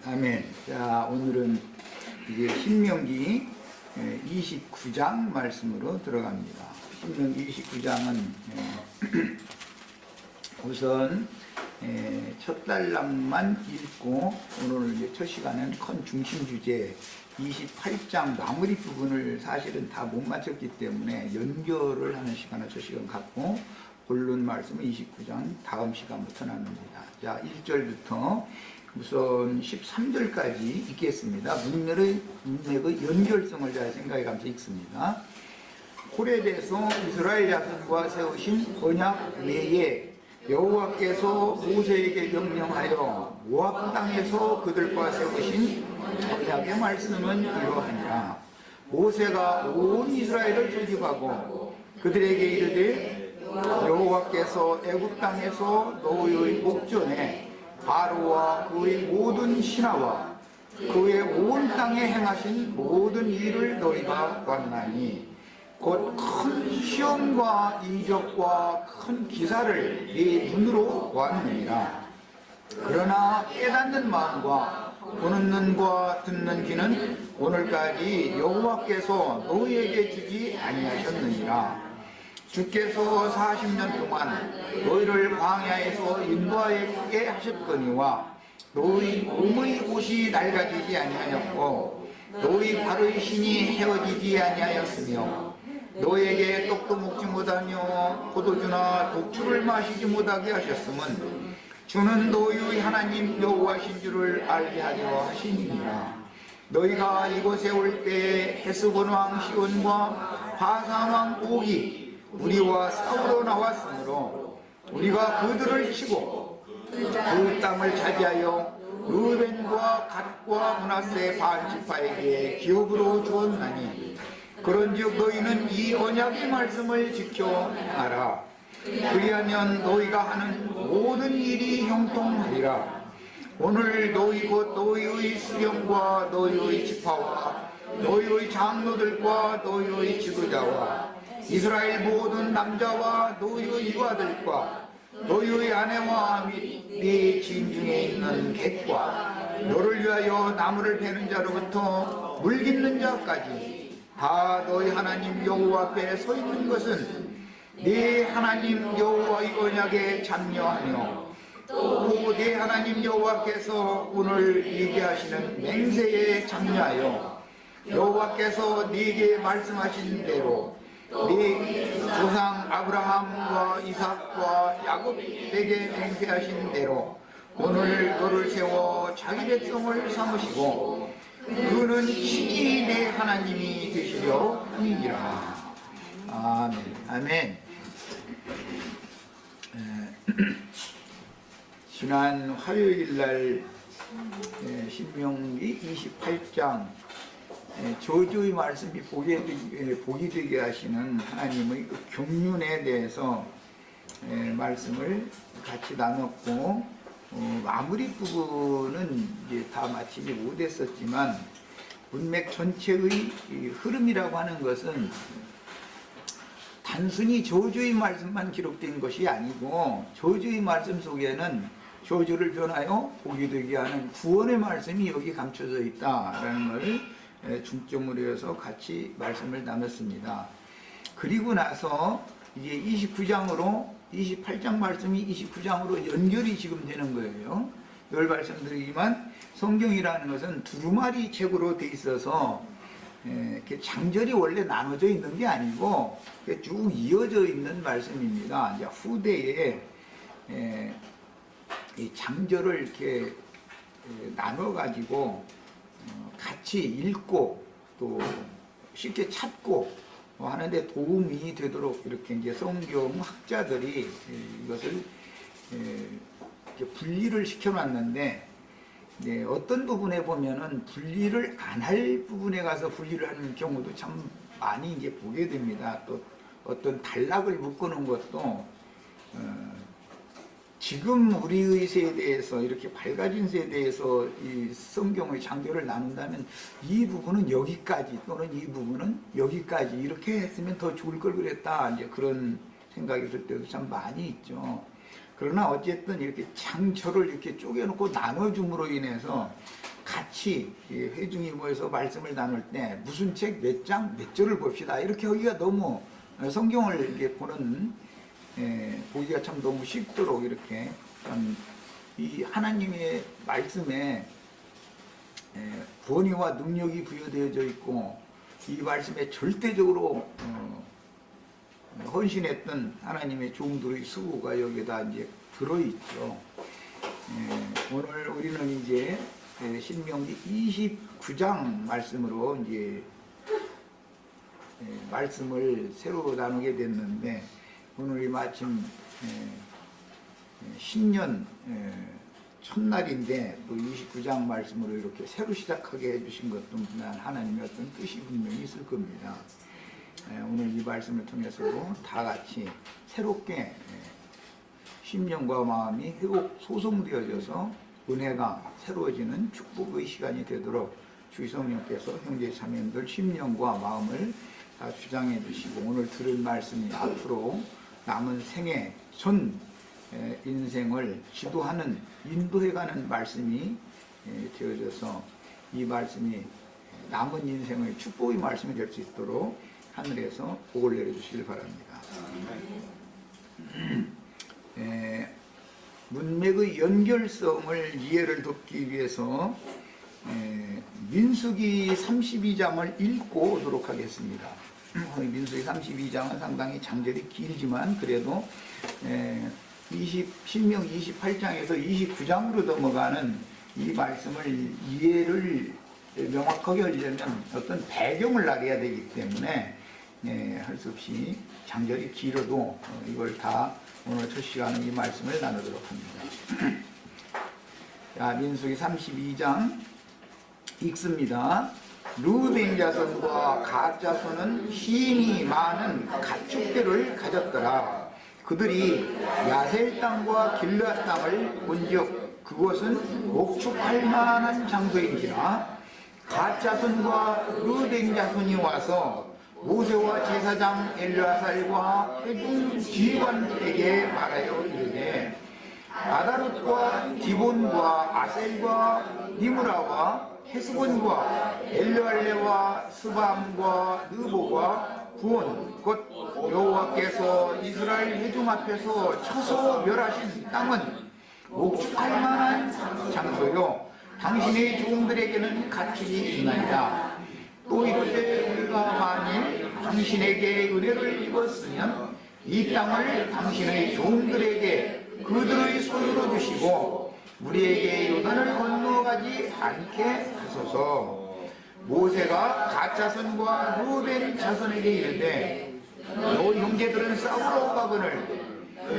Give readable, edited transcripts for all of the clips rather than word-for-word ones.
아멘. 자, 오늘은 이제 신명기 29장 말씀으로 들어갑니다. 신명기 29장은 우선 첫 달락만 읽고 오늘 이제 첫 시간은 큰 중심 주제 28장 마무리 부분을 사실은 다 못 마쳤기 때문에 연결을 하는 시간을 첫 시간 갖고 본론 말씀은 29장 다음 시간부터 나눕니다. 자, 1절부터 우선 13절까지 읽겠습니다. 문맥의 연결성을 잘 생각해 가면서 읽습니다. 호렙에서 이스라엘 자손과 세우신 언약 외에 여호와께서 모세에게 명령하여 모압 땅에서 그들과 세우신 언약의 말씀은 이러하니라. 모세가 온 이스라엘을 소집하고 그들에게 이르되 여호와께서 애굽 땅에서 너희의 목전에 바로와 그의 모든 신하와 그의 온 땅에 행하신 모든 일을 너희가 봤나니 곧 큰 시험과 이적과 큰 기사를 네 눈으로 보았느니라. 그러나 깨닫는 마음과 보는 눈과 듣는 귀는 오늘까지 여호와께서 너희에게 주지 아니하셨느니라. 주께서 40년 동안 너희를 광야에서 인도하게 하셨거니와 너희 몸의 옷이 낡아지지 아니하였고 너희 발의 신이 헤어지지 아니하였으며 너희에게 떡도 먹지 못하며 포도주나 독주를 마시지 못하게 하셨음은 주는 너희의 하나님 여호와신 줄을 알게 하려 하시니라. 너희가 이곳에 올 때 헤스본 왕 시온과 바산 왕 옥이 우리와 싸우러 나왔으므로 우리가 그들을 치고 그 땅을 차지하여 르벤과 갓과 므낫세 반지파에게 기업으로 주었나니 그런즉 너희는 이 언약의 말씀을 지켜 행하라. 그리하면 너희가 하는 모든 일이 형통하리라. 오늘 너희 곧 너희의 수령과 너희의 지파와 너희의 장로들과 너희의 지도자와 이스라엘 모든 남자와 너희의 이와들과 너희의 아내와 및 네 지인 중에 있는 객과 너를 위하여 나무를 베는 자로부터 물 깃는 자까지 다 너희 하나님 여호와 앞에 서 있는 것은 네 하나님 여호와의 언약에 참여하며 또 네 하나님 여호와께서 오늘 얘기하시는 맹세에 참여하여 여호와께서 네게 말씀하신 대로 네 조상 아브라함과 이삭과 야곱에게 맹세하신 대로 오늘 너를 세워 자기 백성을 삼으시고 그는 친히 내 하나님이 되시려 함이니라. 아멘. 아멘. 지난 화요일날 신명기 28장 저주의 말씀이 복이 되게 하시는 하나님의 경륜에 대해서 말씀을 같이 나눴고 마무리 부분은 이제 다 마치지 못했었지만 문맥 전체의 흐름이라고 하는 것은 단순히 저주의 말씀만 기록된 것이 아니고 저주의 말씀 속에는 저주를 변하여 복이 되게 하는 구원의 말씀이 여기 감춰져 있다라는 것을 중점으로 해서 같이 말씀을 나눴습니다. 그리고 나서 이제 28장 말씀이 29장으로 연결이 지금 되는 거예요. 늘 말씀드리지만 성경이라는 것은 두루마리 책으로 돼 있어서 이렇게 장절이 원래 나눠져 있는 게 아니고 쭉 이어져 있는 말씀입니다. 이제 후대에 이 장절을 이렇게 나눠 가지고 같이 읽고 또 쉽게 찾고 하는데 도움이 되도록 이렇게 이제 성경 학자들이 이것을 이렇게 분리를 시켜놨는데 어떤 부분에 보면은 분리를 안 할 부분에 가서 분리를 하는 경우도 참 많이 이제 보게 됩니다. 또 어떤 단락을 묶어놓은 것도 지금 우리의 세대에서 이렇게 밝아진 세대에서 이 성경의 장절을 나눈다면 이 부분은 여기까지 또는 이 부분은 여기까지 이렇게 했으면 더 좋을 걸 그랬다 이제 그런 생각이 들 때도 참 많이 있죠. 그러나 어쨌든 이렇게 장절을 이렇게 쪼개놓고 나눠줌으로 인해서 같이 회중이 모여서 말씀을 나눌 때 무슨 책 몇 장 몇 절을 봅시다 이렇게 하기가 너무 성경을 이렇게 보는 보기가 참 너무 쉽도록 이렇게 이 하나님의 말씀에 권위와 능력이 부여되어져 있고 이 말씀에 절대적으로 헌신했던 하나님의 종들의 수고가 여기다 이제 들어있죠. 오늘 우리는 이제 신명기 29장 말씀으로 이제 말씀을 새로 나누게 됐는데 오늘이 마침 신년 첫날인데 또 29장 말씀으로 이렇게 새로 시작하게 해주신 것도 하나님의 어떤 뜻이 분명히 있을 겁니다. 오늘 이 말씀을 통해서도 다 같이 새롭게 심령과 마음이 회복 소송되어져서 은혜가 새로워지는 축복의 시간이 되도록 주의 성령께서 형제 자매님들 심령과 마음을 다 주장해 주시고 오늘 들은 말씀이 앞으로 남은 생애 전 인생을 지도하는 인도해가는 말씀이 되어져서 이 말씀이 남은 인생의 축복의 말씀이 될 수 있도록 하늘에서 복을 내려주시길 바랍니다. 문맥의 연결성을 이해를 돕기 위해서 민수기 32장을 읽고 오도록 하겠습니다. 민수기 32장은 상당히 장절이 길지만 그래도 신명 28장에서 29장으로 넘어가는 이 말씀을 이해를 명확하게 하려면 어떤 배경을 알아야 되기 때문에 할 수 없이 장절이 길어도 이걸 다 오늘 첫 시간은 이 말씀을 나누도록 합니다. 자, 민수기 32장 읽습니다. 루벤 자손과 갓 자손은 힘이 많은 가축들을 가졌더라. 그들이 야셀 땅과 길르앗 땅을 본즉 그곳은 목축할 만한 장소인지라. 갓 자손과 루벤 자손이 와서 모세와 제사장 엘르아살과 회중 지휘관에게 말하여 이르되 아다롯과 디본과 아셀과 니므라와 헤스본과 엘르알레와 스밤과 느보가 구원 곧 여호와께서 이스라엘 회중 앞에서 쳐서 멸하신 땅은 목축할 만한 장소요 당신의 종들에게는 가축이 있나이다. 또 이르되 우리가 만일 당신에게 은혜를 입었으면 이 땅을 당신의 종들에게 그들의 소유로 주시고 우리에게 요단을 건너가지 않게 하소서. 모세가 갓 자손과 루벤 자손에게 이르되 너희 형제들은 싸우러 가거늘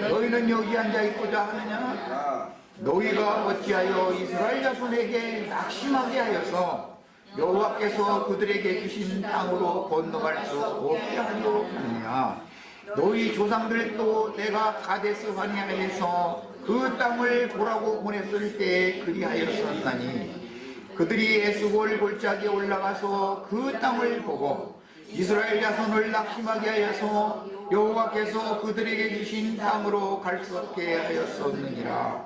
너희는 여기 앉아 있고자 하느냐? 너희가 어찌하여 이스라엘 자손에게 낙심하게 하여서 여호와께서 그들에게 주신 땅으로 건너갈 수 없게 하려 하느냐? 너희 조상들도 내가 가데스 바네아에서 그 땅을 보라고 보냈을 때 그리하였었나니 그들이 에스골 골짜기에 올라가서 그 땅을 보고 이스라엘 자손을 낙심하게 하여서 여호와께서 그들에게 주신 땅으로 갈 수 없게 하였었느니라.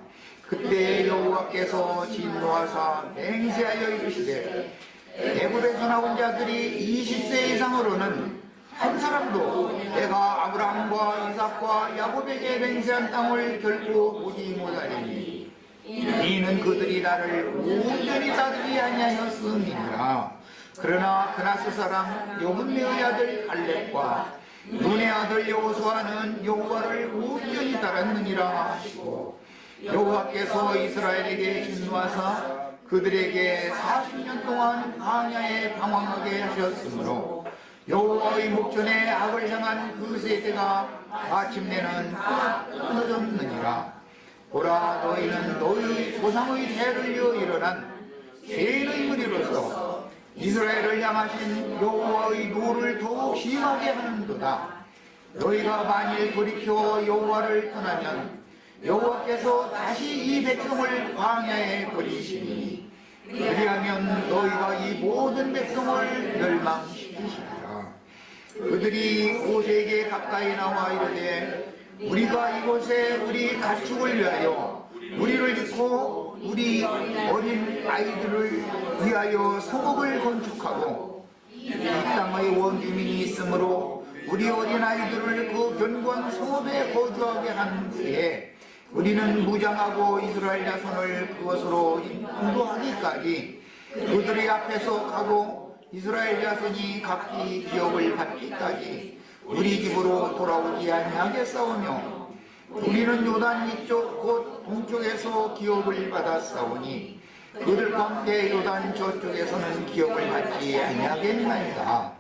그때 여호와께서 진노하사 맹세하여 이르시되 애굽에서 나온 자들이 20세 이상으로는 한 사람도 내가 아브라함과 이삭과 야곱에게 맹세한 땅을 결코 보지 못하리니 이는 그들이 나를 온전히 따르지 아니하였음이니라. 그러나 그나스 사람 여분네의 아들 갈렙과 눈의 아들 여호수아는 여호와를 온전히 따랐느니라 하시고 여호와께서 이스라엘에게 진노하사 그들에게 40년 동안 광야에 방황하게 하셨으므로 여호와의 목전에 악을 향한 그 세대가 마침내는 끊어졌느니라. 보라, 너희는 너희 조상의 죄를 이어 일어난 죄인의 무리로서 이스라엘을 향하신 여호와의 노를 더욱 심하게 하는도다. 너희가 만일 돌이켜 여호와를 떠나면 여호와께서 다시 이 백성을 광야에 버리시니 그리하면 너희가 이 모든 백성을 멸망시키시리라. 그들이 모세에게 가까이 나와 이르되 우리가 이곳에 우리 가축을 위하여 우리를 짓고 우리 어린 아이들을 위하여 성읍을 건축하고 이 땅의 원주민이 있으므로 우리 어린 아이들을 그 견고한 성읍에 거주하게 한 후에 우리는 무장하고 이스라엘 자손을 그것으로 인도하기까지 그들의 앞에서 가고 이스라엘 자손이 각기 기업을 받기까지 우리 집으로 돌아오지 아니하겠사오며 우리는 요단 이쪽 곧 동쪽에서 기업을 받아 싸우니 그들 가운데 요단 저쪽에서는 기업을 받지 아니하겠나이다.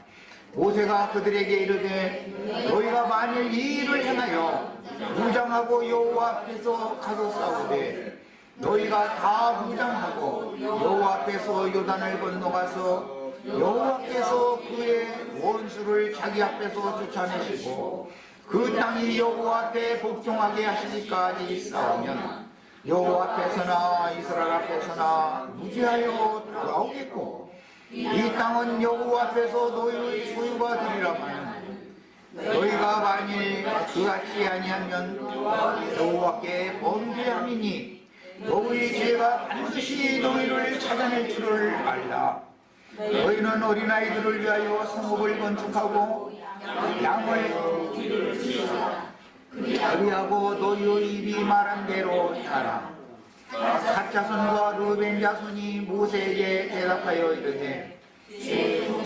모세가 그들에게 이르되 너희가 만일 이 일을 행하여 무장하고 여호와 앞에서 가서 싸우되 너희가 다 무장하고 여호와 앞에서 요단을 건너가서 여호와께서 그의 원수를 자기 앞에서 쫓아내시고 그 땅이 여호와 앞에 복종하게 하시기까지 싸우면 여호와 앞에서나 이스라엘 앞에서나 무지하여 돌아오겠고 이 땅은 여호와 앞에서 너희의 소유가 되리라마는 너희가 만일 그같이 아니하면 여호와께 범죄함이니 너희의 죄가 반드시 너희를 찾아낼 줄을 알라. 너희는 어린아이들을 위하여 성읍을 건축하고 양을 그리하고 너희의 입이 말한 대로 행하라. 갓 자손과 르벤 자손이 모세에게 대답하여 이르되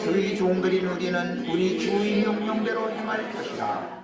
저희 종들인 우리는 우리 주의 명령대로 행할 것이라.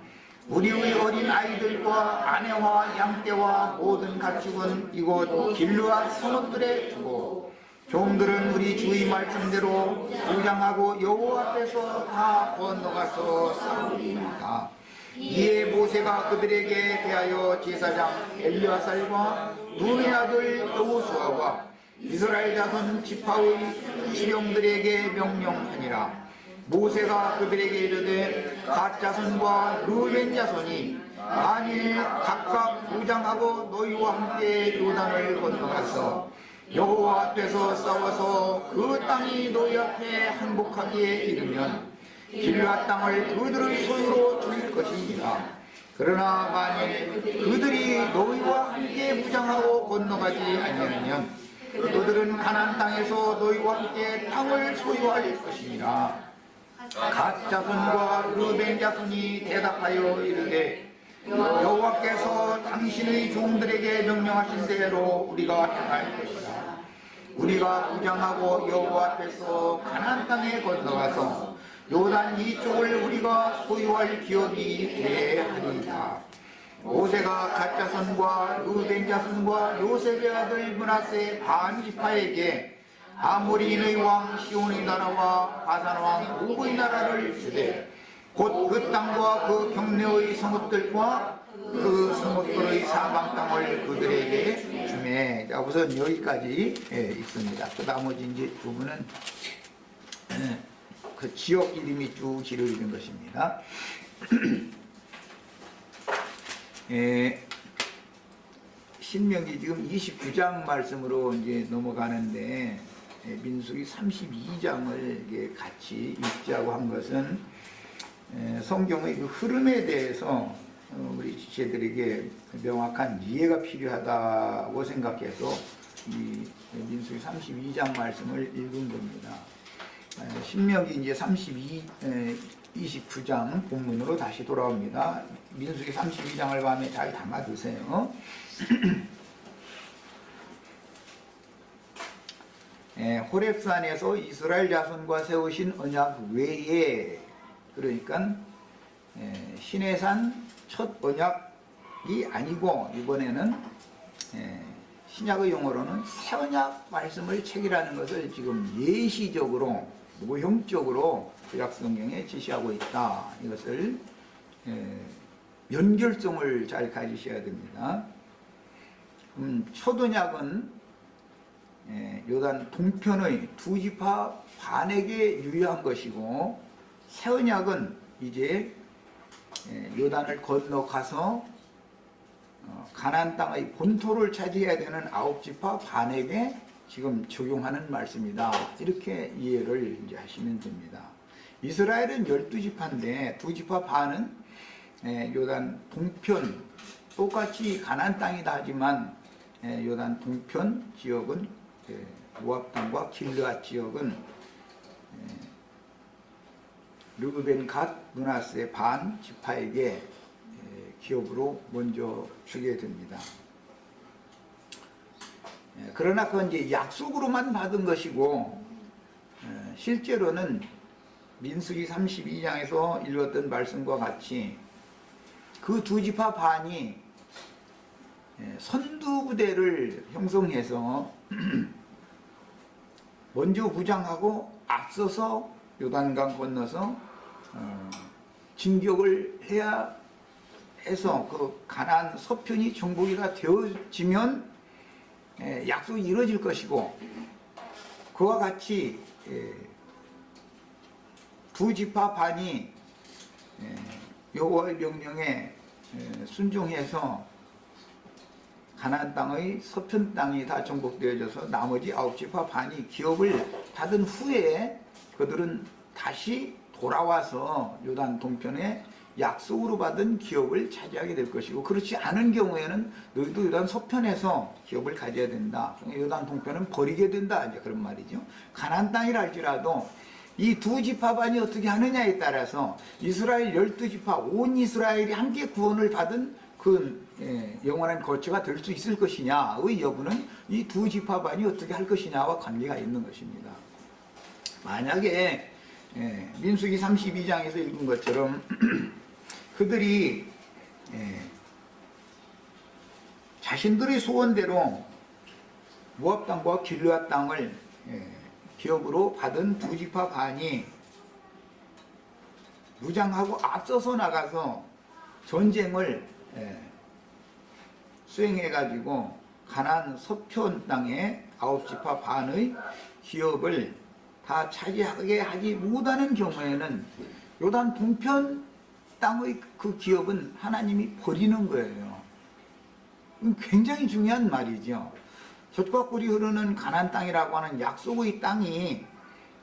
우리의 어린 아이들과 아내와 양떼와 모든 가축은 이곳 길르앗 성읍들에 두고 종들은 우리 주의 말씀대로 무장하고 여호와 앞에서 다 건너가서 싸우리이다. 이에 모세가 그들에게 대하여 제사장 엘리아살과 눈의 아들 여호수아와 이스라엘 자손 지파의 수령들에게 명령하니라. 모세가 그들에게 이르되 갓 자손과 르벤 자손이 만일 각각 무장하고 너희와 함께 요단을 건너가서 여호와 앞에서 싸워서 그 땅이 너희 앞에 항복하기에 이르면 길앗 땅을 그들의 소유로 줄 것이니라. 그러나 만일 그들이 너희와 함께 무장하고 건너가지 아니하면 그들은 가나안 땅에서 너희와 함께 땅을 소유할 것이니라. 갓 자손과 르벤 자손이 대답하여 이르되 여호와께서 당신의 종들에게 명령하신 대로 우리가 행할 것이다. 우리가 무장하고 여호와 앞에서 가나안 땅에 건너가서 요단 이쪽을 우리가 소유할 기업이 되게 하리이다. 모세가 갓 자손과 르벤 자손과 요셉의 아들 므낫세 반 지파에게 아모리인의 왕 시온의 나라와 바산 왕 오그의 나라를 주되 곧 그 땅과 그 경내의 성읍들과 그 성읍들의 사방 땅을 그들에게 주매. 자, 우선 여기까지 있습니다. 그 나머지 이제 부분은 그 지역 이름이 쭉 지어있는 것입니다. 신명기 지금 29장 말씀으로 이제 넘어가는데 민수기 32장을 같이 읽자고 한 것은 성경의 그 흐름에 대해서 우리 지체들에게 명확한 이해가 필요하다고 생각해서 이 민수기 32장 말씀을 읽은 겁니다. 신명기 이제 29장 본문으로 다시 돌아옵니다. 민수기 32장을 밤에 잘 담아두세요. 호렙산에서 이스라엘 자손과 세우신 언약 외에, 그러니까 시내산 첫 언약이 아니고 이번에는 신약의 용어로는 새 언약 말씀을 책이라는 것을 지금 예시적으로 모형적으로 구약성경에 지시하고 있다. 이것을 연결성을 잘 가지셔야 됩니다. 첫 언약은 요단 동편의 두 지파 반에게 유효한 것이고, 새 언약은 이제 요단을 건너가서 가나안 땅의 본토를 차지해야 되는 9지파 반에게 지금 적용하는 말씀이다. 이렇게 이해를 이제 하시면 됩니다. 이스라엘은 12지파인데 2지파 반은 요단 동편 똑같이 가나안 땅이다 하지만 요단 동편 지역은 모압 땅과 길르앗 지역은 르우벤, 갓, 므낫세 반 지파에게 기업으로 먼저 주게 됩니다. 그러나 그건 이제 약속으로만 받은 것이고 실제로는 민수기 32장에서 읽었던 말씀과 같이 그 두 지파 반이 선두부대를 형성해서 먼저 무장하고 앞서서 요단강 건너서 진격을 해야 해서 그 가나안 서편이 정복이가 되어지면 약속이 이루어질 것이고, 그와 같이 두 지파 반이 여호와의 명령에 순종해서 가나안 땅의 서편 땅이 다 정복되어져서 나머지 9지파 반이 기업을 받은 후에 그들은 다시 돌아와서 요단 동편에 약속으로 받은 기업을 차지하게 될 것이고, 그렇지 않은 경우에는 너희도 요단 서편에서 기업을 가져야 된다. 요단 동편은 버리게 된다. 이제 그런 말이죠. 가나안 땅이라 할지라도 이 두 지파반이 어떻게 하느냐에 따라서 이스라엘 12지파 온 이스라엘이 함께 구원을 받은 그 영원한 거처가 될 수 있을 것이냐의 여부는 이 두 지파반이 어떻게 할 것이냐와 관계가 있는 것입니다. 만약에 민수기 32장에서 읽은 것처럼 그들이 자신들의 소원대로 모압 땅과 길르앗 땅을 기업으로 받은 두 지파 반이 무장하고 앞서서 나가서 전쟁을 수행해가지고 가나안 서편 땅의 9지파 반의 기업을 다 차지하게 하지 못하는 경우에는 요단 동편 땅의 그 기업은 하나님이 버리는 거예요. 굉장히 중요한 말이죠. 젖과 꿀이 흐르는 가나안 땅이라고 하는 약속의 땅이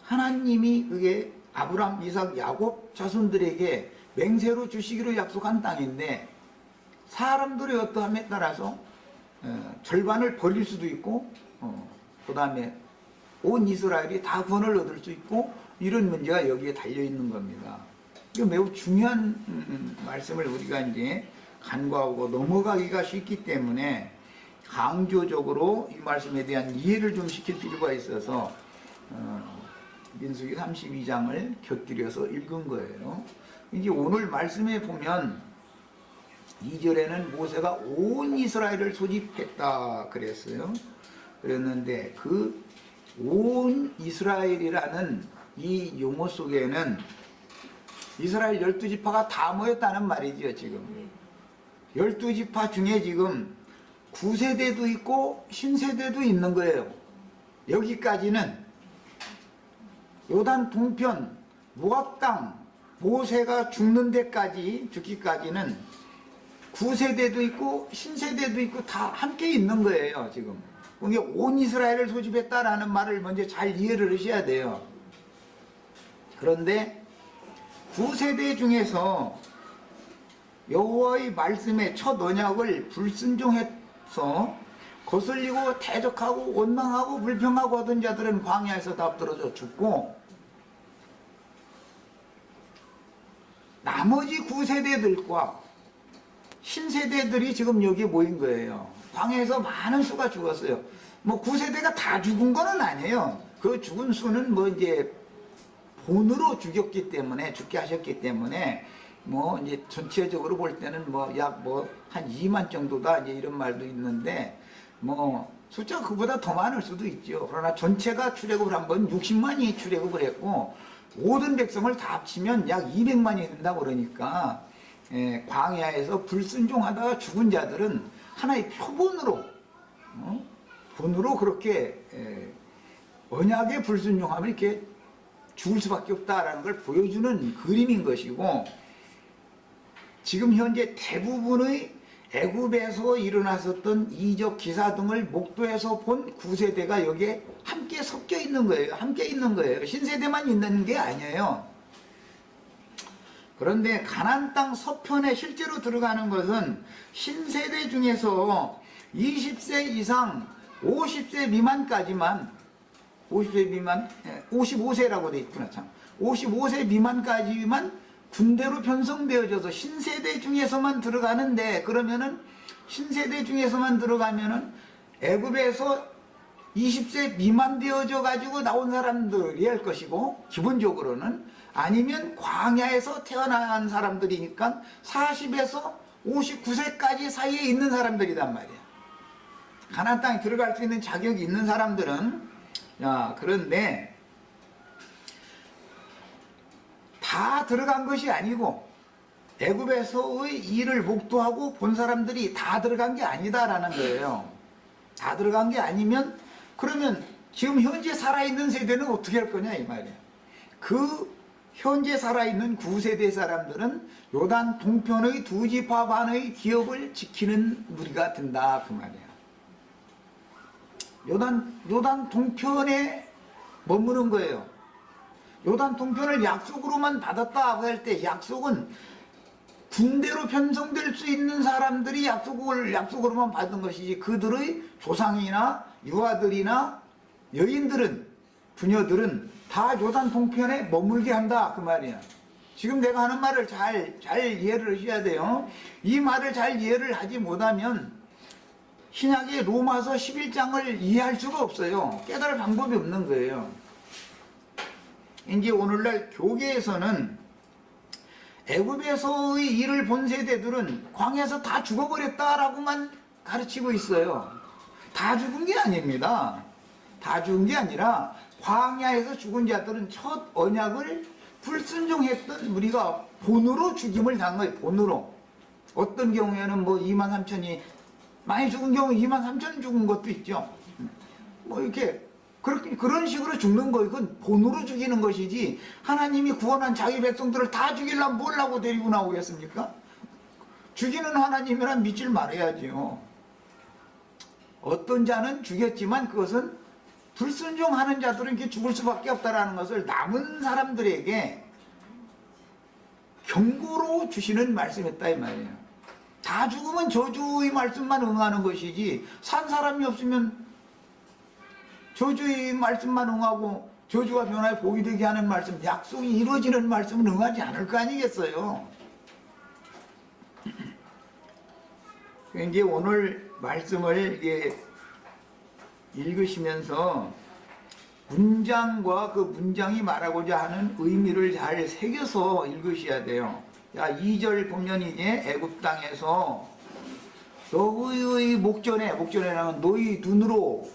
하나님이 그게 아브람, 이삭, 야곱 자손들에게 맹세로 주시기로 약속한 땅인데, 사람들의 어떠함에 따라서 절반을 버릴 수도 있고 그 다음에 온 이스라엘이 다 구원을 얻을 수 있고, 이런 문제가 여기에 달려있는 겁니다. 이거 매우 중요한 말씀을 우리가 이제 간과하고 넘어가기가 쉽기 때문에 강조적으로 이 말씀에 대한 이해를 좀 시킬 필요가 있어서 민수기 32장을 곁들여서 읽은 거예요. 이제 오늘 말씀에 보면 2절에는 모세가 온 이스라엘을 소집했다 그랬어요. 그랬는데 그 온 이스라엘이라는 이 용어 속에는 이스라엘 12지파가 다 모였다는 말이죠. 지금 12지파 중에 지금 9세대도 있고 신세대도 있는 거예요. 여기까지는 요단 동편 모압 땅 모세가 죽는 데까지 죽기까지는 9세대도 있고 신세대도 있고 다 함께 있는 거예요. 지금 이게 온 이스라엘을 소집했다라는 말을 먼저 잘 이해를 하셔야 돼요. 그런데 9세대 중에서 여호와의 말씀에 첫 언약을 불순종해서 거슬리고 대적하고 원망하고 불평하고 하던 자들은 광야에서 다 엎드러져 죽고, 나머지 9세대들과 신세대들이 지금 여기에 모인 거예요. 광야에서 많은 수가 죽었어요. 뭐 9세대가 다 죽은 건 아니에요. 그 죽은 수는 뭐 이제 본으로 죽였기 때문에, 죽게 하셨기 때문에 뭐 이제 전체적으로 볼 때는 뭐 약 뭐 한 2만 정도다 이제 이런 말도 있는데, 뭐 숫자가 그보다 더 많을 수도 있죠. 그러나 전체가 출애굽을 한 번 60만이 출애굽을 했고 모든 백성을 다 합치면 약 200만이 된다고 그러니까 광야에서 불순종하다가 죽은 자들은 하나의 표본으로 본으로 그렇게 언약의 불순종함을 이렇게 죽을 수밖에 없다라는 걸 보여주는 그림인 것이고, 지금 현재 대부분의 애굽에서 일어났었던 이적 기사 등을 목도해서 본 9세대가 여기에 함께 섞여 있는 거예요. 함께 있는 거예요. 신세대만 있는 게 아니에요. 그런데 가나안 땅 서편에 실제로 들어가는 것은 신세대 중에서 20세 이상 50세 미만까지만 50세 미만 55세라고 돼 있구나 참 55세 미만까지만 군대로 편성되어져서 신세대 중에서만 들어가는데 그러면은 신세대 중에서만 들어가면은 애굽에서 20세 미만 되어져 가지고 나온 사람들이 할 것이고 기본적으로는 아니면 광야에서 태어난 사람들이니까 40에서 59세까지 사이에 있는 사람들이단 말이야. 가나안 땅에 들어갈 수 있는 자격이 있는 사람들은 그런데 다 들어간 것이 아니고 애굽에서의 일을 목도하고 본 사람들이 다 들어간 게 아니다라는 거예요. 다 들어간 게 아니면 그러면 지금 현재 살아있는 세대는 어떻게 할 거냐 이 말이에요. 그 현재 살아있는 9세대 사람들은 요단 동편의 두 지파 반의 기업을 지키는 무리가 된다 그 말이에요. 요단 동편에 머무는 거예요. 요단 동편을 약속으로만 받았다 할 때 약속은 군대로 편성될 수 있는 사람들이 약속으로만 받은 것이지 그들의 조상이나 유아들이나 여인들은 부녀들은 다 요단 동편에 머물게 한다 그 말이야. 지금 내가 하는 말을 잘 이해를 하셔야 돼요. 이 말을 잘 이해를 하지 못하면 신약의 로마서 11장을 이해할 수가 없어요. 깨달을 방법이 없는 거예요. 이제 오늘날 교계에서는 애굽에서의 일을 본 세대들은 광야에서 다 죽어버렸다라고만 가르치고 있어요. 다 죽은 게 아닙니다. 다 죽은 게 아니라 광야에서 죽은 자들은 첫 언약을 불순종했던 무리가 본으로 죽임을 당한 거예요. 본으로. 어떤 경우에는 뭐 2만 3천이 많이 죽은 경우 2만 3천 죽은 것도 있죠. 뭐 이렇게 그런 식으로 죽는 거 이건 본으로 죽이는 것이지 하나님이 구원한 자기 백성들을 다 죽이려면 뭘 하고 데리고 나오겠습니까? 죽이는 하나님이란 믿질 말아야지요. 어떤 자는 죽였지만 그것은 불순종하는 자들은 이렇게 죽을 수밖에 없다라는 것을 남은 사람들에게 경고로 주시는 말씀이었다 이 말이에요. 다 죽으면 저주의 말씀만 응하는 것이지 산 사람이 없으면 저주의 말씀만 응하고 저주가 변화에 복이 되게 하는 말씀, 약속이 이루어지는 말씀은 응하지 않을 거 아니겠어요. 이제 오늘 말씀을 읽으시면서 문장과 그 문장이 말하고자 하는 의미를 잘 새겨서 읽으셔야 돼요. 2절 보면 이제 애굽 땅에서 너희의 목전에는 너희 눈으로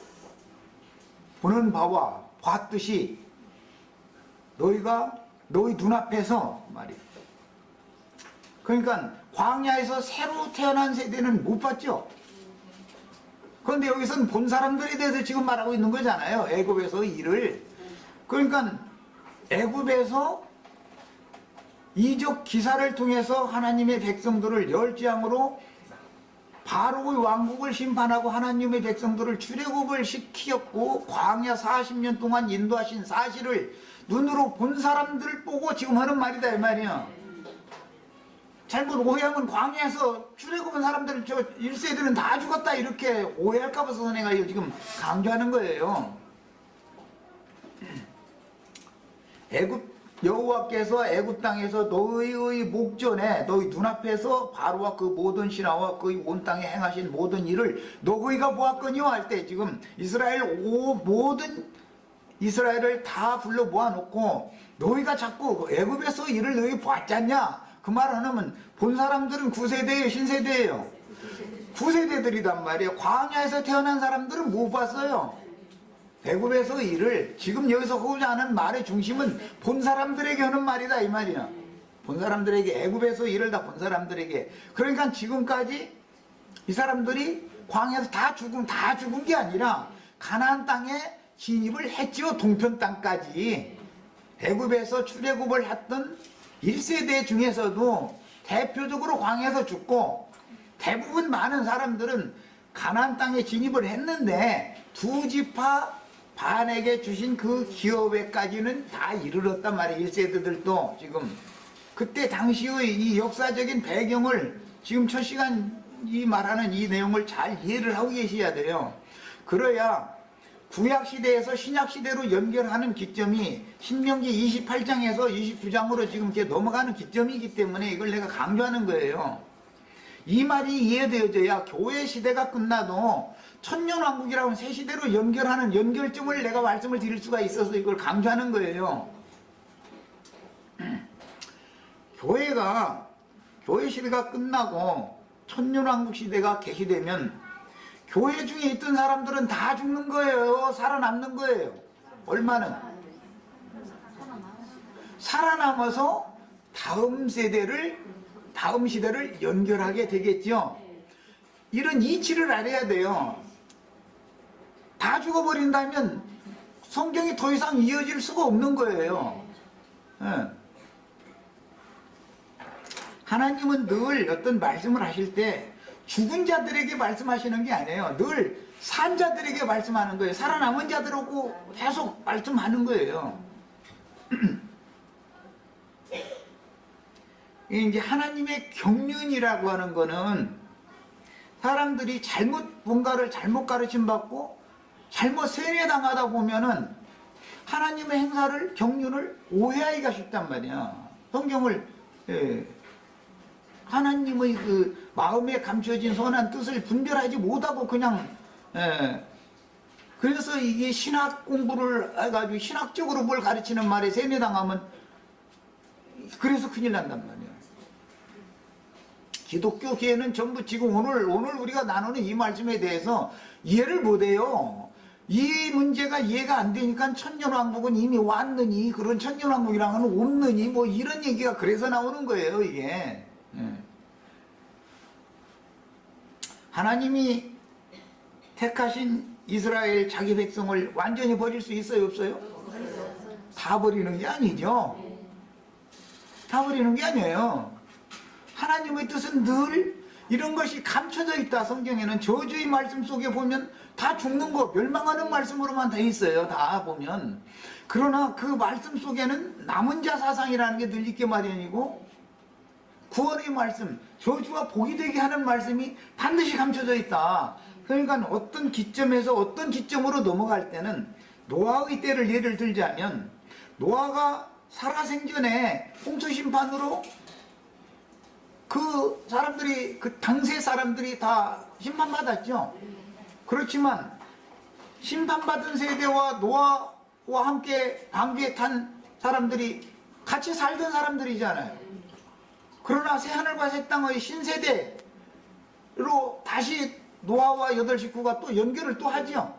보는 바와 봤듯이 너희가 너희 눈앞에서 말이에요. 그러니까 광야에서 새로 태어난 세대는 못 봤죠. 그런데 여기서는 본 사람들에 대해서 지금 말하고 있는 거잖아요. 애굽에서 일을. 그러니까 애굽에서 이적 기사를 통해서 하나님의 백성들을 열지향으로 바로의 왕국을 심판하고 하나님의 백성들을 출애굽을 시켰고 광야 40년 동안 인도하신 사실을 눈으로 본 사람들 보고 지금 하는 말이다 이 말이야. 잘못 오해하면 광야에서 출애굽한 사람들은 저 1세들은 다 죽었다 이렇게 오해할까 봐서 내가 지금 강조하는 거예요. 여호와께서 애굽 땅에서 너희의 목전에 너희 눈앞에서 바로와 그 모든 신하와 그의 온 땅에 행하신 모든 일을 너희가 보았거니와 할 때 지금 모든 이스라엘을 다 불러 모아놓고 너희가 자꾸 애굽에서 일을 너희 봤지 않냐 그 말 안 하면 본 사람들은 9세대예요 신세대예요 9세대들이단 말이에요. 광야에서 태어난 사람들은 못 봤어요. 애굽에서 일을 지금 여기서 하고자 하는 말의 중심은 본 사람들에게 하는 말이다 이 말이야. 본 사람들에게 애굽에서 일을 다 본 사람들에게. 그러니까 지금까지 이 사람들이 광야에서 다 죽은 게 아니라 가나안 땅에 진입을 했지요. 동편 땅까지. 애굽에서 출애굽을 했던 1세대 중에서도 대표적으로 광야에서 죽고 대부분 많은 사람들은 가나안 땅에 진입을 했는데 두 지파 반에게 주신 그 기업에까지는 다 이르렀단 말이에요. 1세대들도 지금 그때 당시의 이 역사적인 배경을 지금 첫 시간 이 말하는 이 내용을 잘 이해를 하고 계셔야 돼요. 그래야 구약시대에서 신약시대로 연결하는 기점이 신명기 28장에서 29장으로 지금 이렇게 넘어가는 기점이기 때문에 이걸 내가 강조하는 거예요. 이 말이 이해되어져야 교회 시대가 끝나도 천년왕국이라고 새 시대로 연결하는 연결점을 내가 말씀을 드릴 수가 있어서 이걸 강조하는 거예요. 교회 시대가 끝나고 천년왕국 시대가 개시되면 교회 중에 있던 사람들은 다 죽는 거예요? 살아남는 거예요? 얼마는? 살아남아서 다음 시대를 연결하게 되겠죠. 이런 이치를 알아야 돼요. 다 죽어버린다면 성경이 더 이상 이어질 수가 없는 거예요. 하나님은 늘 어떤 말씀을 하실 때 죽은 자들에게 말씀하시는 게 아니에요. 늘 산 자들에게 말씀하는 거예요. 살아남은 자들하고 계속 말씀하는 거예요. 이제 하나님의 경륜이라고 하는 거는 사람들이 뭔가를 잘못 가르침 받고 잘못 세뇌당하다 보면은 하나님의 행사를, 경륜을 오해하기가 쉽단 말이야. 성경을, 하나님의 그 마음에 감춰진 선한 뜻을 분별하지 못하고 그냥, 그래서 이게 신학 공부를 해가지고 신학적으로 뭘 가르치는 말에 세뇌당하면 그래서 큰일 난단 말이야. 기독교계는 전부 지금 오늘 우리가 나누는 이 말씀에 대해서 이해를 못해요. 이 문제가 이해가 안 되니까 천년왕국은 이미 왔느니, 그런 천년왕국이랑은 없느니, 뭐 이런 얘기가 그래서 나오는 거예요, 이게. 하나님이 택하신 이스라엘 자기 백성을 완전히 버릴 수 있어요, 없어요? 다 버리는 게 아니죠. 다 버리는 게 아니에요. 하나님의 뜻은 늘 이런 것이 감춰져 있다. 성경에는 저주의 말씀 속에 보면 다 죽는 거, 멸망하는 말씀으로만 돼 있어요. 다 보면. 그러나 그 말씀 속에는 남은 자 사상이라는 게 늘 있게 마련이고, 구원의 말씀, 저주와 복이 되게 하는 말씀이 반드시 감춰져 있다. 그러니까 어떤 기점에서 어떤 기점으로 넘어갈 때는 노아의 때를 예를 들자면, 노아가 살아생전에 홍수심판으로 그 사람들이, 그 당세 사람들이 다 심판받았죠. 그렇지만 심판받은 세대와 노아와 함께 방주에 탄 사람들이 같이 살던 사람들이잖아요. 그러나 새하늘과 새 땅의 신세대로 다시 노아와 8식구가 또 연결을 또 하죠.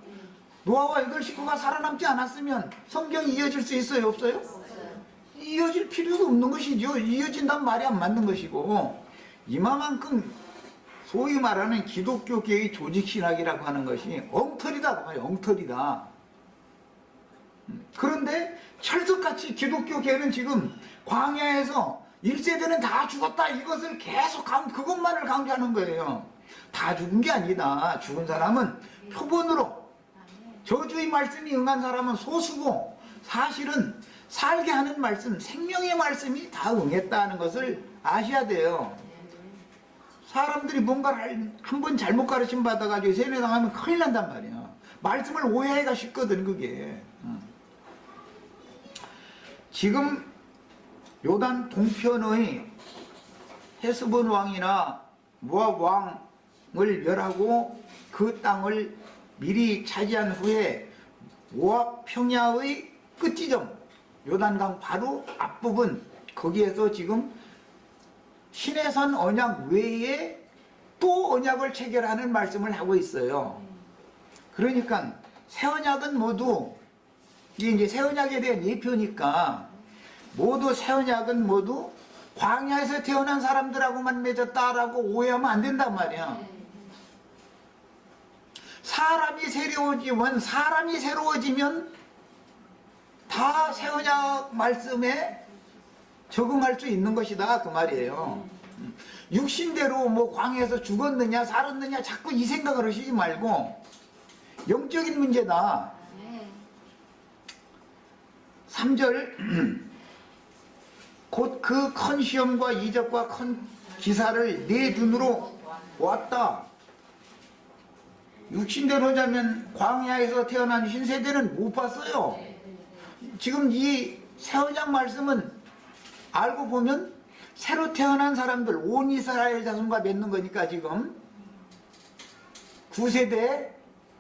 노아와 8식구가 살아남지 않았으면 성경이 이어질 수 있어요, 없어요? 이어질 필요도 없는 것이죠. 이어진다는 말이 안 맞는 것이고, 이만큼 소위 말하는 기독교계의 조직신학이라고 하는 것이 엉터리다 그 말이에요. 엉터리다. 그런데 철석같이 기독교계는 지금 광야에서 1세대는 다 죽었다, 이것을 계속 그것만을 강조하는 거예요. 다 죽은 게 아니다. 죽은 사람은 표본으로, 저주의 말씀이 응한 사람은 소수고, 사실은 살게 하는 말씀, 생명의 말씀이 다 응했다는 것을 아셔야 돼요. 사람들이 뭔가를 한번 잘못 가르침 받아가지고 세뇌당하면 큰일 난단 말이야. 말씀을 오해하기가 쉽거든, 그게. 지금 요단 동편의 헤스본 왕이나 모압 왕을 멸하고 그 땅을 미리 차지한 후에 모압 평야의 끝지점, 요단강 바로 앞부분, 거기에서 지금 신해선 언약 외에 또 언약을 체결하는 말씀을 하고 있어요. 그러니까 새 언약은 모두, 이게 이제 새 언약에 대한 예표니까, 모두 새 언약은 모두 광야에서 태어난 사람들하고만 맺었다라고 오해하면 안 된단 말이야. 사람이 새로워지면 다 새 언약 말씀에 적응할 수 있는 것이다, 그 말이에요. 육신대로 뭐 광야에서 죽었느냐 살았느냐 자꾸 이 생각을 하시지 말고 영적인 문제다. 3절 곧 그 컨 시험과 이적과 컨 기사를 내 눈으로 왔다. 육신대로 자면 광야에서 태어난 신세대는 못 봤어요. 지금 이 세원장 말씀은 알고 보면 새로 태어난 사람들 온 이스라엘 자손과 맺는 거니까 지금 9세대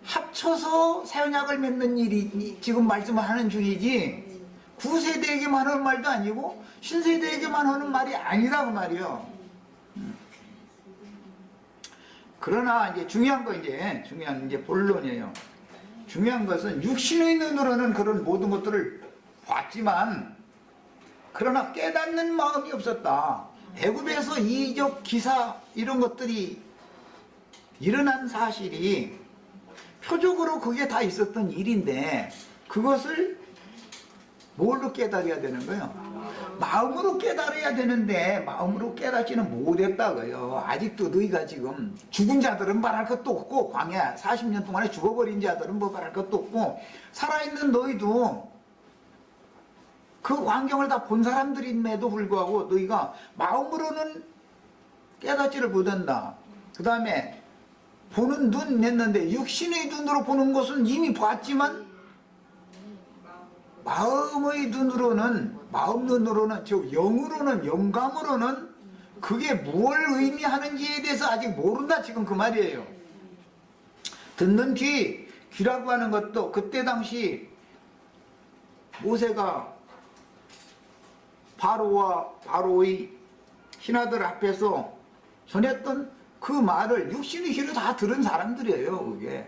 합쳐서 새언약을 맺는 일이 지금 말씀을 하는 중이지 9세대에게만 하는 말도 아니고 신세대에게만 하는 말이 아니다 그 말이요. 그러나 이제 중요한 본론이에요. 중요한 것은 육신의 눈으로는 그런 모든 것들을 봤지만 그러나 깨닫는 마음이 없었다. 애굽에서 이적 기사 이런 것들이 일어난 사실이 표적으로 그게 다 있었던 일인데 그것을 뭘로 깨달아야 되는 거예요? 마음으로 깨달아야 되는데 마음으로 깨닫지는 못했다고요. 아직도 너희가 지금 죽은 자들은 말할 것도 없고 광야 40년 동안에 죽어버린 자들은 뭐 말할 것도 없고 살아있는 너희도 그 광경을 다 본 사람들임에도 불구하고 너희가 마음으로는 깨닫지를 못한다. 그 다음에 보는 눈 냈는데 육신의 눈으로 보는 것은 이미 봤지만 마음의 눈으로는 마음 눈으로는 즉 영으로는 영감으로는 그게 뭘 의미하는지에 대해서 아직 모른다 지금 그 말이에요. 듣는 귀라고 하는 것도 그때 당시 모세가 바로의 신하들 앞에서 전했던 그 말을 육신의 귀로 다 들은 사람들이에요 그게.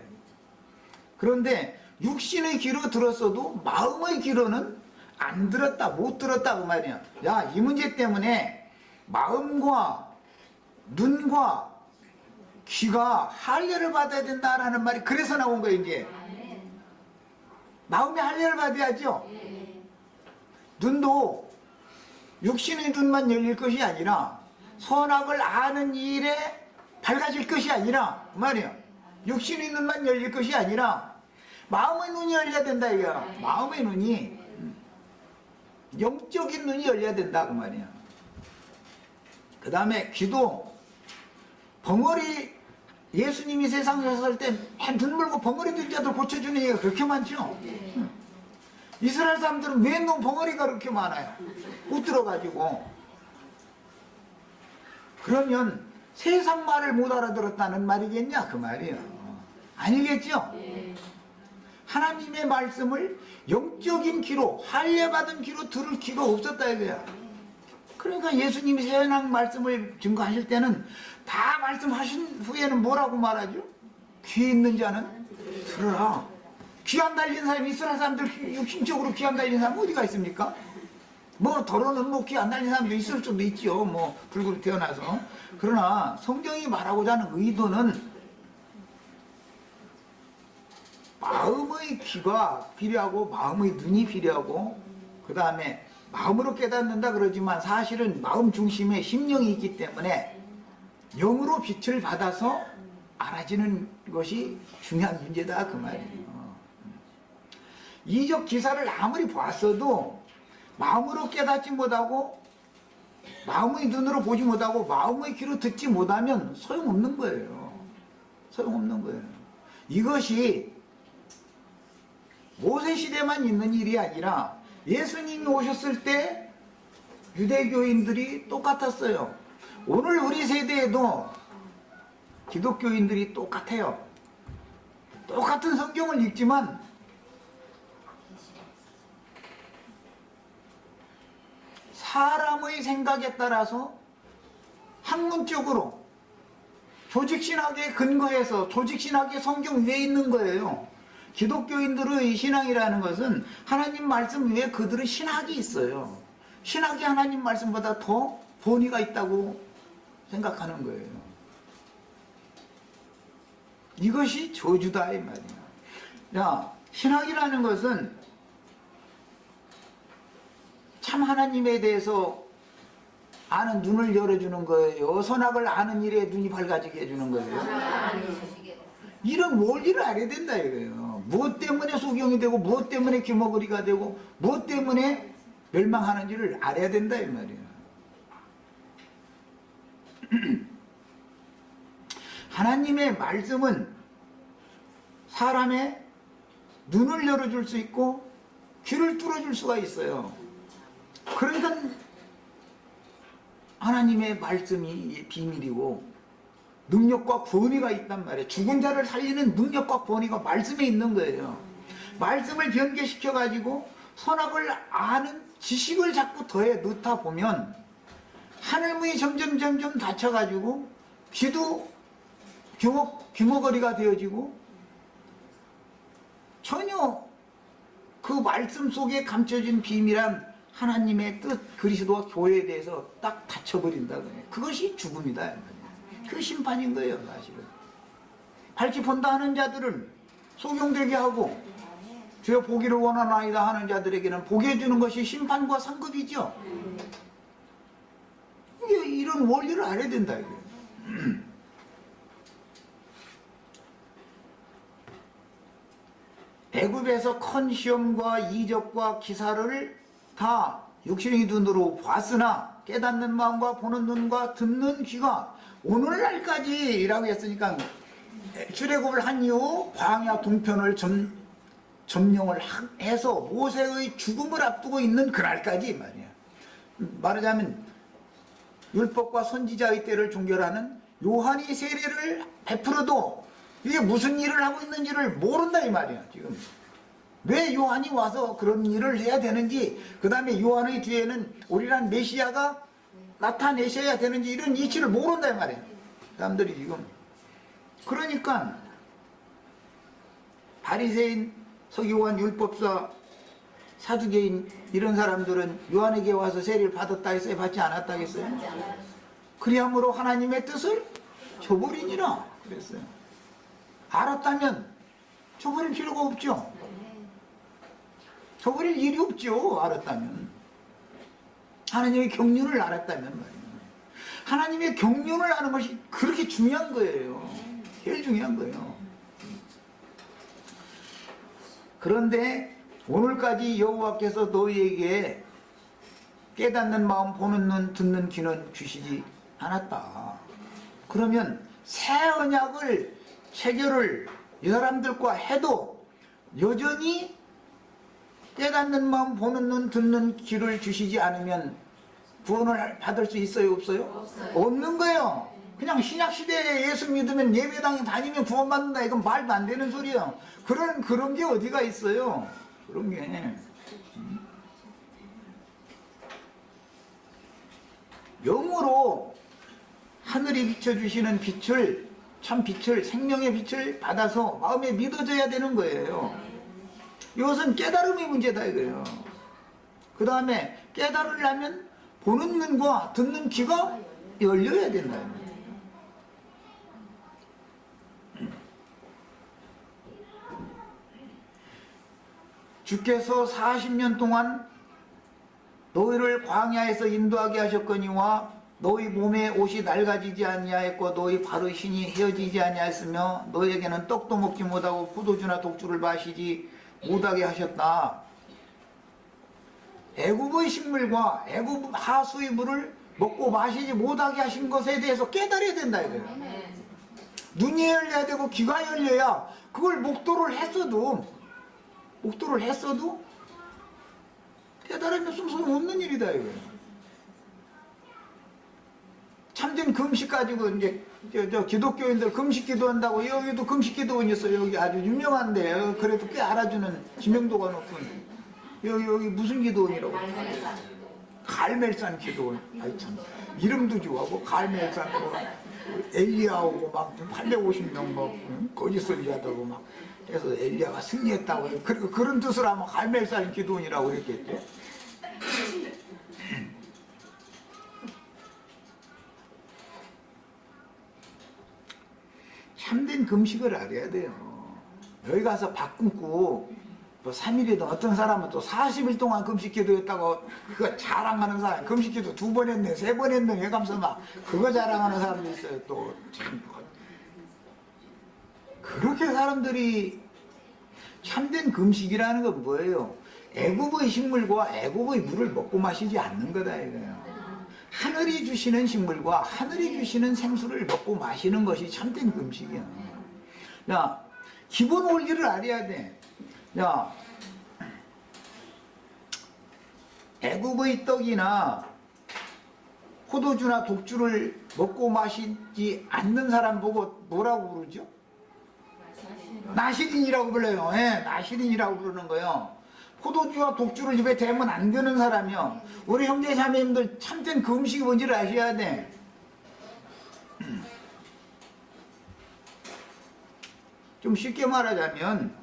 그런데 육신의 귀로 들었어도 마음의 귀로는 안 들었다 못 들었다 그 말이야. 야, 이 문제 때문에 마음과 눈과 귀가 할례를 받아야 된다라는 말이 그래서 나온 거예요 이제. 마음이 할례를 받아야죠. 눈도 육신의 눈만 열릴 것이 아니라 선악을 아는 일에 밝아질 것이 아니라 말이야. 육신의 눈만 열릴 것이 아니라 마음의 눈이 열려야 된다 이거야. 마음의 눈이 영적인 눈이 열려야 된다 그 말이야. 그 다음에 귀도 벙어리 예수님이 세상에 오셨을 때 눈 물고 벙어리 든 자들 고쳐주는 얘기가 그렇게 많죠. 이스라엘 사람들은 왜 너무 벙어리가 그렇게 많아요? 못 들어가지고. 그러면 세상 말을 못 알아들었다는 말이겠냐 그 말이에요. 아니겠죠? 하나님의 말씀을 영적인 귀로 할례받은 귀로 들을 귀가 없었다 이거야. 그러니까 예수님이 세상 말씀을 증거하실 때는 다 말씀하신 후에는 뭐라고 말하죠? 귀 있는 자는 들어라. 귀 안 달린 사람이 이스라엘 사람들 육신적으로 귀 안 달린 사람 어디가 있습니까? 뭐 더러는 뭐 귀 안 달린 사람도 있을 수도 있죠. 뭐 불구로 태어나서. 그러나 성경이 말하고자 하는 의도는 마음의 귀가 필요하고 마음의 눈이 필요하고 그 다음에 마음으로 깨닫는다 그러지만 사실은 마음 중심에 심령이 있기 때문에 영으로 빛을 받아서 알아지는 것이 중요한 문제다 그 말이에요. 이적 기사를 아무리 봤어도 마음으로 깨닫지 못하고 마음의 눈으로 보지 못하고 마음의 귀로 듣지 못하면 소용없는 거예요. 소용없는 거예요. 이것이 모세 시대만 있는 일이 아니라 예수님이 오셨을 때 유대교인들이 똑같았어요. 오늘 우리 세대에도 기독교인들이 똑같아요. 똑같은 성경을 읽지만 사람의 생각에 따라서 학문적으로 조직신학에 근거해서 조직신학의 성경 위에 있는 거예요. 기독교인들의 신앙이라는 것은 하나님 말씀 위에 그들의 신학이 있어요. 신학이 하나님 말씀보다 더 본의가 있다고 생각하는 거예요. 이것이 저주다 이 말이야. 야, 신학이라는 것은 참 하나님에 대해서 아는 눈을 열어주는 거예요. 선악을 아는 일에 눈이 밝아지게 해주는 거예요. 이런 원리를 알아야 된다 이거예요. 무엇 때문에 소경이 되고 무엇 때문에 귀머거리가 되고 무엇 때문에 멸망하는지를 알아야 된다 이 말이에요. 하나님의 말씀은 사람의 눈을 열어줄 수 있고 귀를 뚫어줄 수가 있어요. 그러니까 하나님의 말씀이 비밀이고 능력과 권위가 있단 말이에요. 죽은 자를 살리는 능력과 권위가 말씀에 있는 거예요. 말씀을 변개시켜 가지고 선악을 아는 지식을 자꾸 더해 넣다 보면 하늘문이 점점 닫혀 가지고 귀도 귀머거리가 되어지고 전혀 그 말씀 속에 감춰진 비밀한 하나님의 뜻, 그리스도와 교회에 대해서 딱 닫혀버린다. 그것이 죽음이다. 그 심판인 거예요, 사실은. 밝히 본다 하는 자들은 소경되게 하고 주여 보기를 원하나이다 하는 자들에게는 보게 해주는 것이 심판과 상급이죠. 이게 이런 원리를 알아야 된다. 애굽에서 큰 시험과 이적과 기사를 다 육신의 눈으로 봤으나 깨닫는 마음과 보는 눈과 듣는 귀가 오늘날까지라고 했으니까 출애굽을 한 이후 광야 동편을 점령을 해서 모세의 죽음을 앞두고 있는 그날까지 말이야. 말하자면 율법과 선지자의 때를 종결하는 요한이 세례를 베풀어도 이게 무슨 일을 하고 있는지를 모른다 이 말이야. 지금 왜 요한이 와서 그런 일을 해야 되는지, 그 다음에 요한의 뒤에는 오리란 메시아가 나타내셔야 되는지 이런 이치를 모른다 이 말이야, 사람들이 지금. 그러니까 바리새인, 서기관, 율법사, 사두개인 이런 사람들은 요한에게 와서 세례를 받았다 했어요? 받지 않았다 했어요? 그리함으로 하나님의 뜻을 저버리니라 그랬어요. 알았다면 저버릴 필요가 없죠. 저버릴 일이 없죠. 알았다면. 하나님의 경륜을 알았다면 말이에요. 하나님의 경륜을 아는 것이 그렇게 중요한 거예요. 제일 중요한 거예요. 그런데 오늘까지 여호와께서 너희에게 깨닫는 마음, 보는 눈, 듣는 귀는 주시지 않았다. 그러면 새 언약을 체결을 이 사람들과 해도 여전히 깨닫는 마음, 보는 눈, 듣는 귀를 주시지 않으면 구원을 받을 수 있어요? 없어요? 없어요. 없는 거예요. 그냥 신약시대에 예수 믿으면 예배당에 다니면 구원받는다, 이건 말도 안 되는 소리예요. 그런 게 어디가 있어요? 그런 게. 영으로 하늘이 비춰주시는 빛을, 참 빛을, 생명의 빛을 받아서 마음에 믿어져야 되는 거예요. 이것은 깨달음의 문제다 이거예요. 그 다음에 깨달으려면 보는 눈과 듣는 귀가 열려야 된다. 주께서 40년 동안 너희를 광야에서 인도하게 하셨거니와 너희 몸에 옷이 낡아지지 아니하였고 너희 발의 신이 헤어지지 아니하였으며 너희에게는 떡도 먹지 못하고 포도주나 독주를 마시지 못하게 하셨다. 애굽의 식물과 애굽 하수의 물을 먹고 마시지 못하게 하신 것에 대해서 깨달아야 된다 이거예요. 눈이 열려야 되고 귀가 열려야, 그걸 목도를 했어도 깨달으면 소용없는 일이다 이거예요. 참된 금식 가지고 이제 저 기독교인들 금식 기도한다고, 여기도 금식 기도원 있어요. 여기 아주 유명한데 그래도 꽤 알아주는 지명도가 높은 여기 무슨 기도원이라고? 갈멜산 기도원. 아이 참 이름도 좋아하고 갈멜산으로 엘리야하고 막 850명 막 거짓소리 하다고 막 해서 엘리야가 승리했다고 해요. 그런 뜻으로 하면 갈멜산 기도원이라고 했겠죠. 참된 금식을 알아야 돼요. 여기 가서 밥 굶고 뭐 3일이든 어떤 사람은 또 40일 동안 금식 기도했다고 그거 자랑하는 사람, 금식 기도 2번 했네 3번 했네 해가면서 막 그거 자랑하는 사람도 있어요. 또 참 그렇게 사람들이. 참된 금식이라는 건 뭐예요? 애굽의 식물과 애굽의 물을 먹고 마시지 않는 거다 이거예요. 하늘이 주시는 식물과 하늘이 주시는 생수를 먹고 마시는 것이 참된 음식이야. 야, 기본 원리를 알아야 돼. 야, 애국의 떡이나 포도주나 독주를 먹고 마시지 않는 사람 보고 뭐라고 부르죠? 나시린이라고 불러요. 예, 나시린이라고 부르는 거예요. 포도주와 독주를 입에 대면 안 되는 사람이요. 우리 형제 자매님들 참된 그 음식이 뭔지를 아셔야 돼. 좀 쉽게 말하자면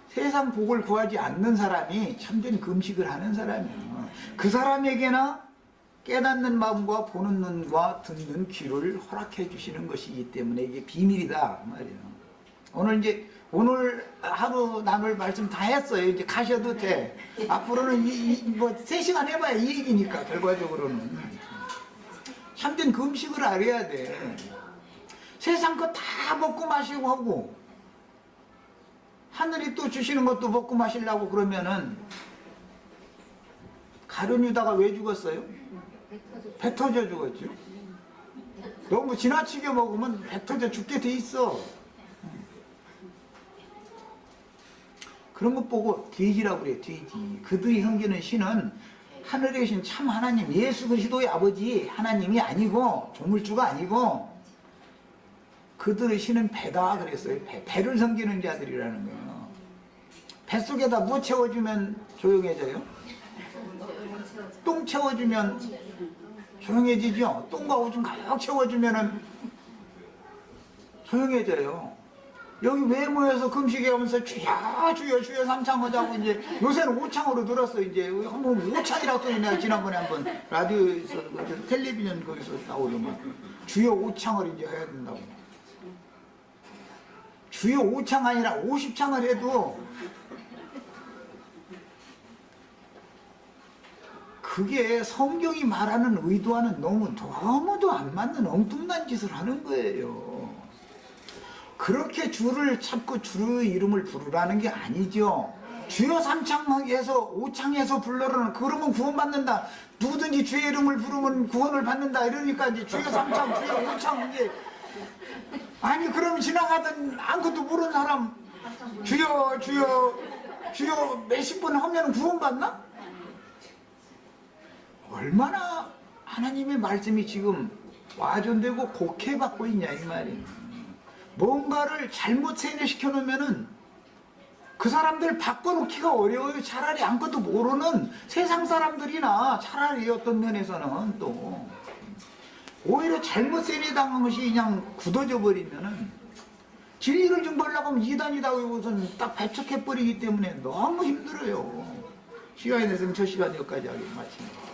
세상 복을 구하지 않는 사람이 참된 그 음식을 하는 사람이에요. 그 사람에게나 깨닫는 마음과 보는 눈과 듣는 귀를 허락해 주시는 것이기 때문에 이게 비밀이다 말이에요. 오늘 하루 나눌 말씀 다 했어요. 이제 가셔도 돼. 앞으로는 뭐 3시간 해봐야 이 얘기니까 결과적으로는 참된 그 음식을 알아야 돼. 세상 거 다 먹고 마시고 하고 하늘이 또 주시는 것도 먹고 마시려고 그러면은 가룟 유다가 왜 죽었어요? 배 터져 죽었죠. 너무 지나치게 먹으면 배 터져 죽게 돼 있어. 그런 것 보고 돼지라고 그래요. 돼지. 그들이 섬기는 신은 하늘에 계신 참 하나님 예수 그리스도의 아버지 하나님이 아니고 조물주가 아니고 그들의 신은 배다 그랬어요. 배를 섬기는 자들이라는 거예요. 뱃속에다 뭐 채워주면 조용해져요? 똥 채워주면 조용해지죠. 똥과 오줌 가득 채워주면 조용해져요. 여기 왜 모여서 금식에 오면서 주여 주여 주여 삼창하자고 이제 요새는 오창으로 들었어. 이제 한번 오창이라고 또 내가 지난번에 한번 라디오에서 텔레비전 거기서 나오더만 주여 오창을 이제 해야 된다고. 주여 5창 아니라 50창을 해도 그게 성경이 말하는 의도와는 너무도 안 맞는 엉뚱한 짓을 하는 거예요. 그렇게 주를 찾고 주의 이름을 부르라는 게 아니죠. 주여 3창에서 5창에서 불러라는 그러면 구원받는다. 누구든지 주의 이름을 부르면 구원을 받는다. 이러니까 이제 주여 3창, 주여 5창 이게 아니 그럼 지나가던 아무것도 모르는 사람 주여 주여 주여 몇십 번 하면 구원받나? 얼마나 하나님의 말씀이 지금 와전되고 곡해받고 있냐 이 말이에요. 뭔가를 잘못 세뇌시켜 놓으면은 그 사람들 바꿔놓기가 어려워요. 차라리 아무것도 모르는 세상 사람들이나 차라리 어떤 면에서는 또 오히려 잘못 세뇌당한 것이 그냥 굳어져 버리면은 진리를 증거하려고 하면 이단이다 하고서는 딱 배척해버리기 때문에 너무 힘들어요. 시간이 됐으면 저 시간 여기까지 하겠습니다.